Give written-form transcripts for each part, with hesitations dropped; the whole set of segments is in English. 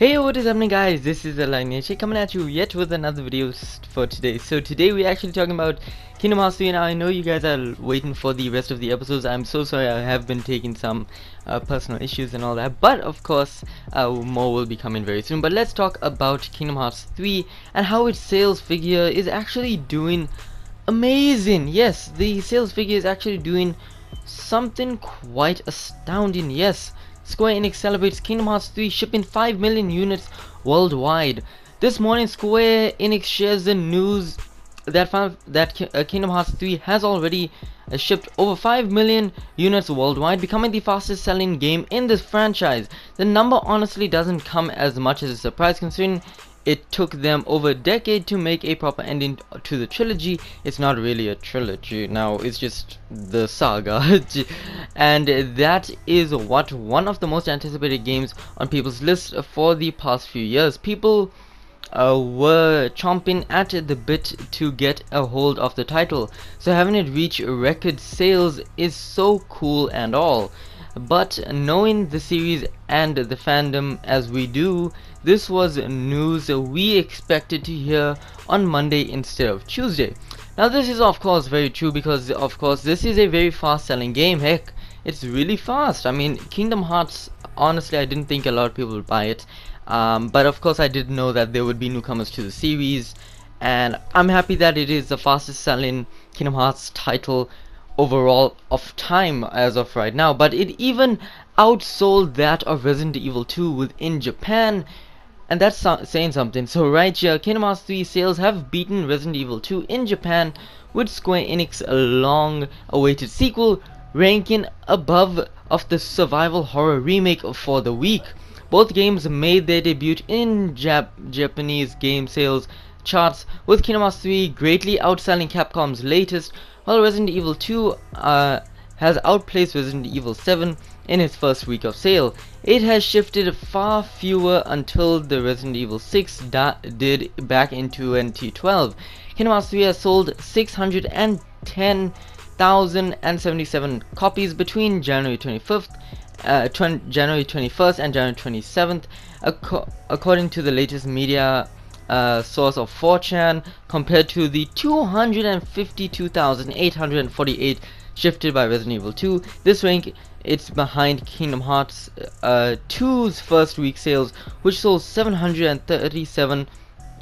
Hey, what is happening, guys? This is Alignation coming at you yet with another video for today. So today we're actually talking about Kingdom Hearts 3, and I know you guys are waiting for the rest of the episodes. I'm so sorry, I have been taking some personal issues and all that, but of course more will be coming very soon. But let's talk about Kingdom Hearts 3 and how its sales figure is actually doing amazing. Yes, the sales figure is actually doing something quite astounding. Yes, Square Enix celebrates Kingdom Hearts 3 shipping 5 million units worldwide. This morning, Square Enix shares the news that Kingdom Hearts 3 has already shipped over 5 million units worldwide, becoming the fastest selling game in this franchise. The number honestly doesn't come as much as a surprise, considering it took them over a decade to make a proper ending to the trilogy. It's not really a trilogy now, it's just the saga. And that is what one of the most anticipated games on people's list for the past few years. People were chomping at the bit to get a hold of the title, so having it reach record sales is so cool and all. But knowing the series and the fandom as we do, this was news we expected to hear on Monday instead of Tuesday. Now this is of course very true, because of course this is a very fast selling game. Heck, it's really fast. I mean, Kingdom Hearts, honestly I didn't think a lot of people would buy it, but of course I did know that there would be newcomers to the series, and I'm happy that it is the fastest selling Kingdom Hearts title overall of time as of right now. But it even outsold that of Resident Evil 2 within Japan, and that's saying something. So right here, Kingdom Hearts 3 sales have beaten Resident Evil 2 in Japan, with Square Enix long awaited sequel ranking above of the survival horror remake for the week. Both games made their debut in Japanese game sales charts, with Kingdom Hearts 3 greatly outselling Capcom's latest, while Resident Evil 2 has outplaced Resident Evil 7 in its first week of sale. It has shifted far fewer until the Resident Evil 6 did back in 2012. Kingdom Hearts 3 has sold 610,077 copies between January 21st and January 27th, according to the latest media source of 4chan, compared to the 252,848 shifted by Resident Evil 2. This rank, it's behind Kingdom Hearts 2's first week sales, which sold 737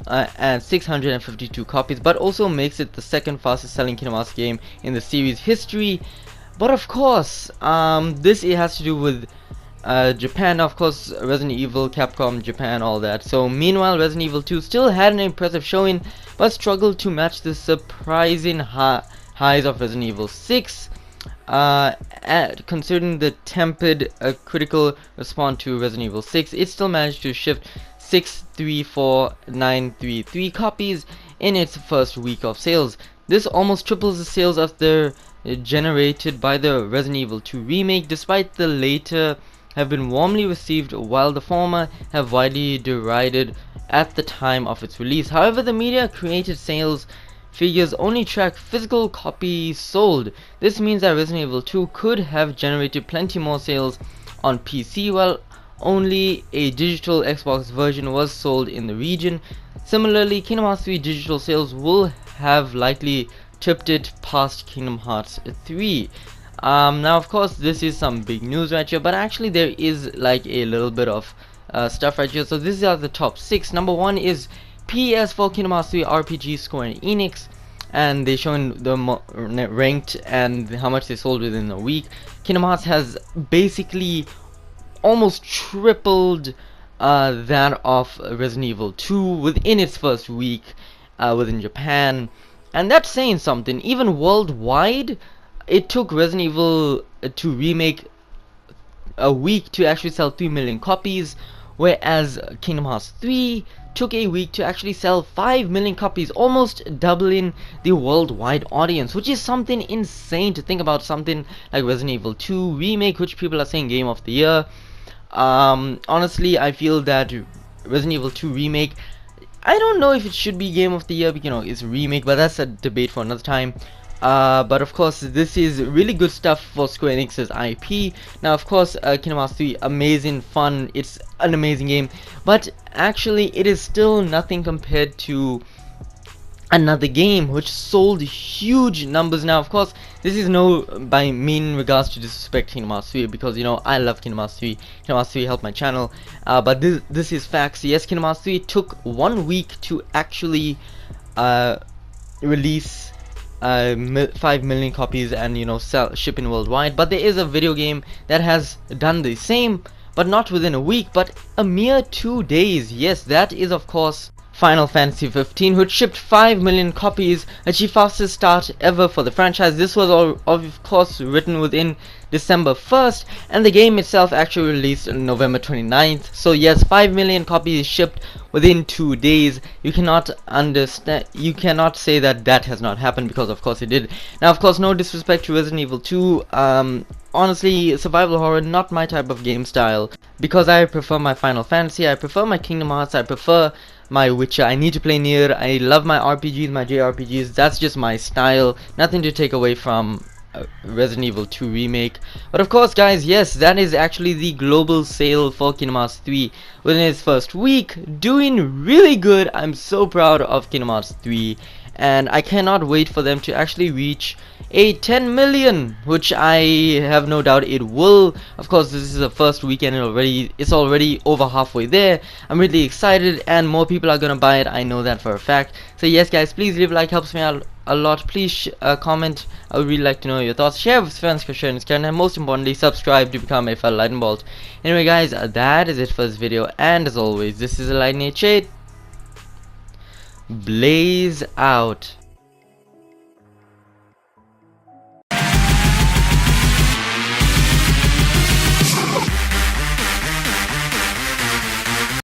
and 652 copies, but also makes it the second fastest selling Kingdom Hearts game in the series history. But of course, this it has to do with Japan, of course, Resident Evil, Capcom, Japan, all that. So meanwhile, Resident Evil 2 still had an impressive showing, but struggled to match the surprising highs of Resident Evil 6. Considering the tempered critical response to Resident Evil 6, it still managed to shift 634,933 copies in its first week of sales. This almost triples the sales of the generated by the Resident Evil 2 remake, despite the later have been warmly received while the former have widely derided at the time of its release. However, the media created sales figures only track physical copies sold. This means that Resident Evil 2 could have generated plenty more sales on PC, while only a digital Xbox version was sold in the region. Similarly, Kingdom Hearts 3 digital sales will have likely tripped it past Kingdom Hearts 3. Now of course this is some big news right here, but actually there is like a little bit of stuff right here. So these are the top 6. Number 1 is PS4 Kingdom Hearts 3 RPG Square Enix, and they're showing the ranked and how much they sold within a week. Kingdom Hearts has basically almost tripled that of Resident Evil 2 within its first week within Japan, and that's saying something. Even worldwide, it took Resident Evil 2 remake a week to actually sell 3 million copies, whereas Kingdom Hearts 3 took a week to actually sell 5 million copies, almost doubling the worldwide audience, which is something insane to think about. Something like Resident Evil 2 remake, which people are saying game of the year. Honestly, I feel that Resident Evil 2 remake, I don't know if it should be game of the year, because it's a remake, but that's a debate for another time. But of course this is really good stuff for Square Enix's IP. Now of course Kingdom Hearts 3, amazing fun, it's an amazing game, but actually it is still nothing compared to another game which sold huge numbers. Now of course this is no by mean regards to disrespect Kingdom Hearts 3, because you know I love Kingdom Hearts 3. Kingdom Hearts 3 helped my channel, but this is facts. Yes, Kingdom Hearts 3 took 1 week to actually release 5 million copies and you know shipping worldwide, but there is a video game that has done the same, but not within a week, but a mere 2 days. Yes, that is of course Final Fantasy 15, which shipped 5 million copies, achieved fastest start ever for the franchise. This was all, of course, written within December 1st, and the game itself actually released on November 29th. So yes, 5 million copies shipped within 2 days. You cannot say that that has not happened, because of course it did. Now of course, no disrespect to Resident Evil 2, honestly, survival horror not my type of game style, because I prefer my Final Fantasy, I prefer my Kingdom Hearts, I prefer my Witcher. I need to play Nier. I love my RPGs, my JRPGs. That's just my style. Nothing to take away from Resident Evil 2 remake. But of course guys, yes, that is actually the global sale for Kingdom Hearts 3 within its first week, doing really good. I'm so proud of Kingdom Hearts 3, and I cannot wait for them to actually reach a 10 million, which I have no doubt it will. Of course, this is the first weekend, it's already over halfway there. I'm really excited, and more people are gonna buy it, I know that for a fact. So yes guys, please leave a like, helps me out a lot. Please comment, I would really like to know your thoughts. Share with friends, sharing, and most importantly, subscribe to become a fellow Lightning Bolt. Anyway guys, that is it for this video, and as always, this is a Lightning Shade. Blaze out.